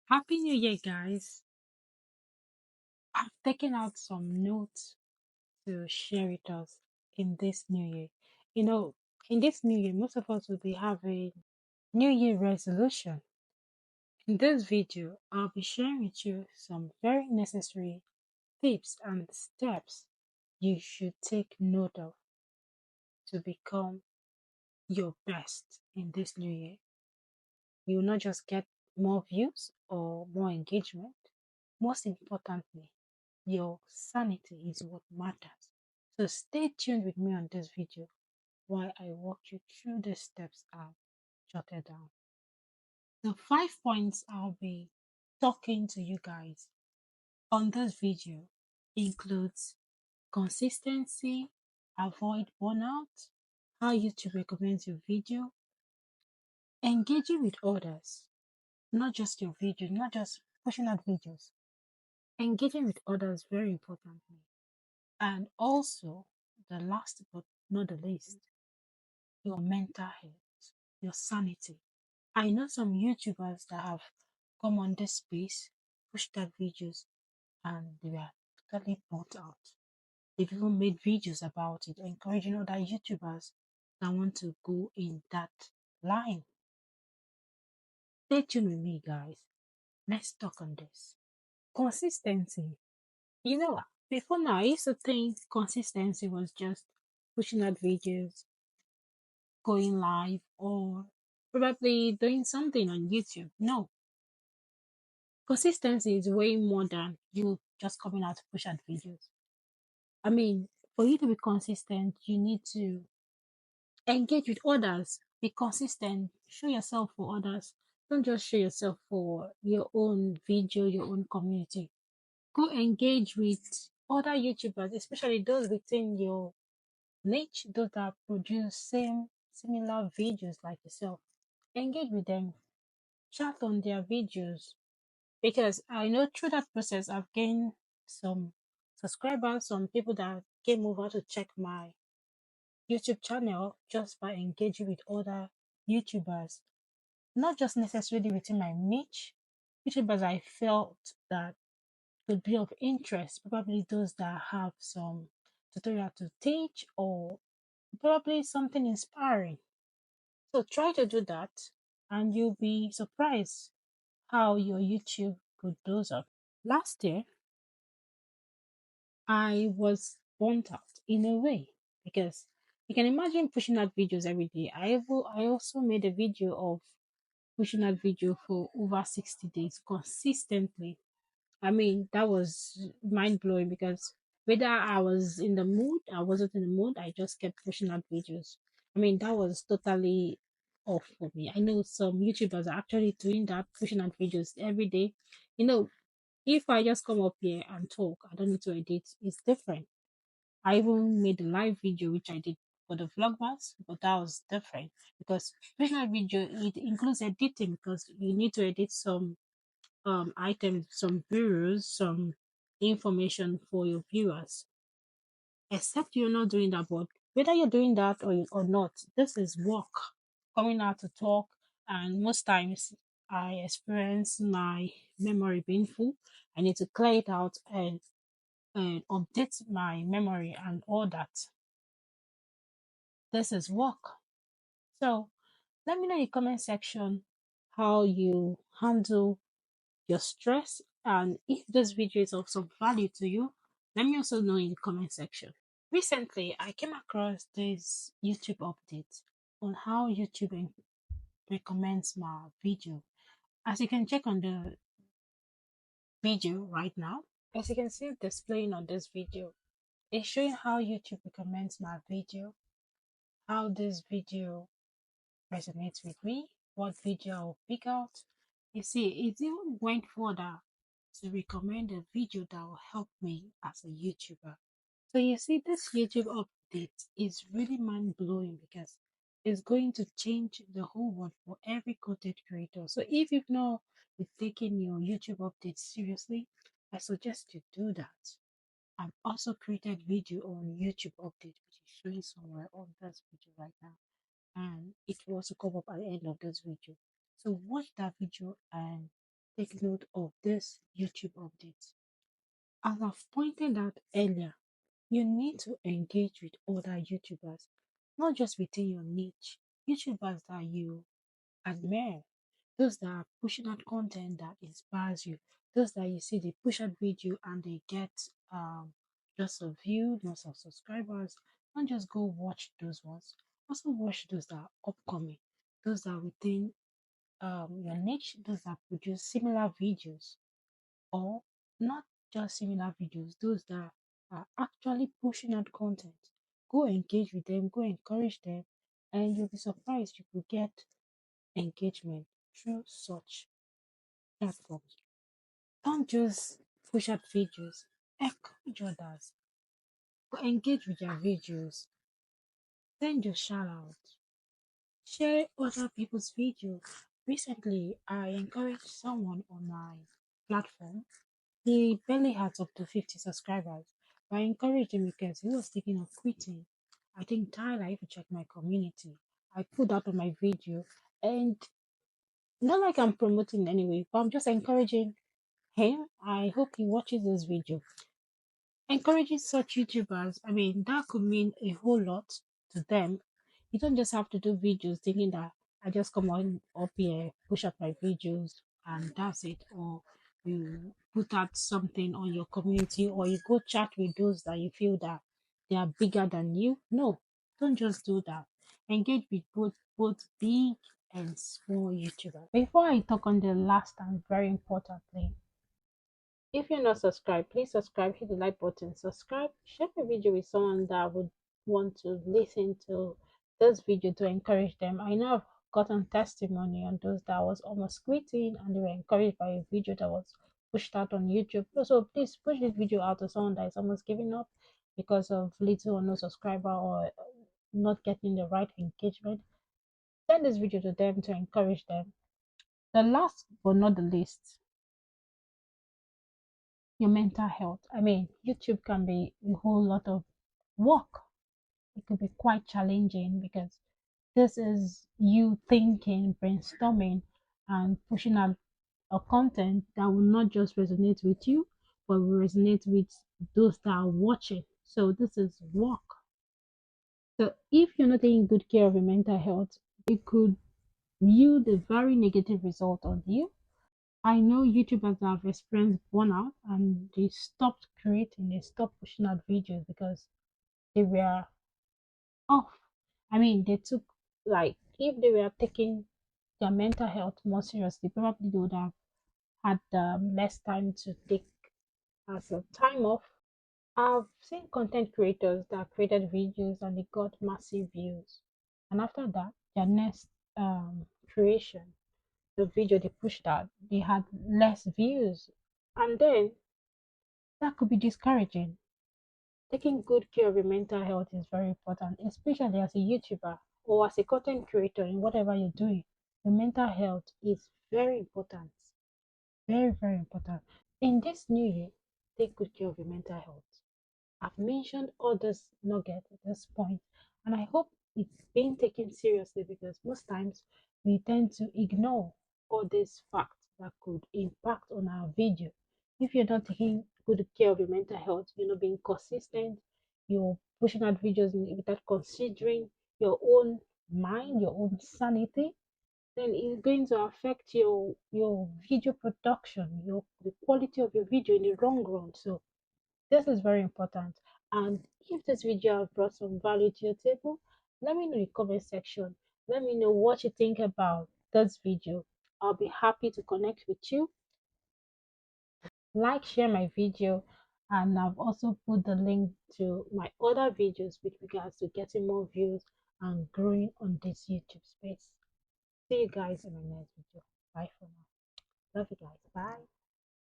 Happy New Year, guys. I'm taking out some notes to share with us in this new year. You know, in this new year, most of us will be having New Year resolution. In this video, I'll be sharing with you some very necessary tips and steps you should take note of to become your best in this new year. You will not just get more views or more engagement. Most importantly, your sanity is what matters. So stay tuned with me on this video while I walk you through the steps I've jotted down. The 5 points I'll be talking to you guys on this video includes consistency, avoid burnout, how YouTube recommends your video, engaging with others, not just your video, not just pushing out videos, engaging with others very importantly. And also, the last but not the least, your mental health, your sanity. I know some YouTubers that have come on this space, pushed their videos, and they were totally burnt out. They've even made videos about it, encouraging other YouTubers that want to go in that line. Stay tuned with me, guys. Let's talk on this. Consistency. You know, before now, I used to think consistency was just pushing out videos, going live, or probably doing something on YouTube. No, consistency is way more than you just coming out to push out videos. I mean, for you to be consistent, you need to engage with others, be consistent, show yourself for others. Don't just show yourself for your own video, your own community. Go engage with other YouTubers, especially those within your niche, those that produce similar videos like yourself. Engage with them, chat on their videos, because I know through that process I've gained some subscribers, some people that came over to check my YouTube channel just by engaging with other YouTubers, not just necessarily within my niche, YouTubers I felt that could be of interest, probably those that have some tutorial to teach or probably something inspiring. So try to do that and you'll be surprised how your YouTube could blows up. Last year, I was burnt out in a way because you can imagine pushing out videos every day. I also made a video of pushing out video for over 60 days consistently. I mean, that was mind blowing because whether I was in the mood, I wasn't in the mood, I just kept pushing out videos. I mean, that was totally off for me. I know some YouTubers are actually doing that, pushing out videos every day. You know, if I just come up here and talk, I don't need to edit, it's different. I even made a live video, which I did for the vlogmas, but that was different because pushing out video, it includes editing because you need to edit some items, some videos, some information for your viewers. Except you're not doing that, but whether you're doing that or not, this is work. Coming out to talk, and most times I experience my memory being full. I need to clear it out and update my memory and all that. This is work. So let me know in the comment section how you handle your stress, and if this video is of some value to you, let me also know in the comment section. Recently I came across this YouTube update on how YouTube recommends my video. As you can check on the video right now, as you can see displaying on this video, it's showing how YouTube recommends my video, how this video resonates with me, what video I'll pick out. You see, it even went further to recommend a video that will help me as a YouTuber. So you see, this YouTube update is really mind blowing because it's going to change the whole world for every content creator. So if you've not been taking your YouTube updates seriously, I suggest you do that. I've also created video on YouTube update, which is showing somewhere on this video right now, and it will also come up at the end of this video. So watch that video and take note of this YouTube update. As I've pointed out earlier, you need to engage with other YouTubers, not just within your niche. YouTubers that you admire, those that are pushing out content that inspires you, those that you see they push out video and they get lots of views, lots of subscribers. Don't just go watch those ones. Also watch those that are upcoming, those that are within your niche, those that produce similar videos or not just similar videos, those that are actually pushing out content. Go engage with them, go encourage them, and you'll be surprised you could get engagement through such platforms. Don't just push out videos, encourage others, go engage with your videos, send your shout out, share other people's videos. Recently, I encouraged someone on my platform. He barely had up to 50 subscribers, but I encouraged him because he was thinking of quitting. I think Tyler, if you check my community, I put that on my video, and not like I'm promoting anyway, but I'm just encouraging him. I hope he watches this video. Encouraging such YouTubers, I mean, that could mean a whole lot to them. You don't just have to do videos thinking that I just come on up here, push up my videos, and that's it. Or you put out something on your community, or you go chat with those that you feel that they are bigger than you. No, don't just do that. Engage with both big and small YouTubers. Before I talk on the last and very important thing, if you're not subscribed, please subscribe, hit the like button, subscribe, share the video with someone that would want to listen to this video to encourage them. I know I've gotten testimony on those that was almost quitting and they were encouraged by a video that was pushed out on YouTube. So please push this video out to someone that is almost giving up because of little or no subscriber or not getting the right engagement. Send this video to them to encourage them. The last but not the least, your mental health. I mean, YouTube can be a whole lot of work. It could be quite challenging because this is you thinking, brainstorming, and pushing out a content that will not just resonate with you, but will resonate with those that are watching. So this is work. So if you're not taking good care of your mental health, it could yield a very negative result on you. I know YouTubers that have experienced burnout and they stopped creating, they stopped pushing out videos because they were off. I mean, they took, like, if they were taking their mental health more seriously, probably they would have had less time to take as a time off. I've seen content creators that created videos and they got massive views. And after that, their next creation, the video they pushed out, they had less views. And then that could be discouraging. Taking good care of your mental health is very important, especially as a YouTuber or as a content creator in whatever you're doing. Your mental health is very important. Very, very important. In this new year, take good care of your mental health. I've mentioned all this nugget at this point, and I hope it's being taken seriously because most times we tend to ignore all these facts that could impact on our video. If you're not taking good care of your mental health, you're not being consistent, you're pushing out videos without considering your own mind, your own sanity, then it's going to affect your video production, your the quality of your video in the long run. So this is very important. And if this video has brought some value to your table, let me know in the comment section. Let me know what you think about this video. I'll be happy to connect with you. Like, share my video, and I've also put the link to my other videos with regards to getting more views and growing on this YouTube space. See you guys in my next video. Bye for now. Love you guys. Bye.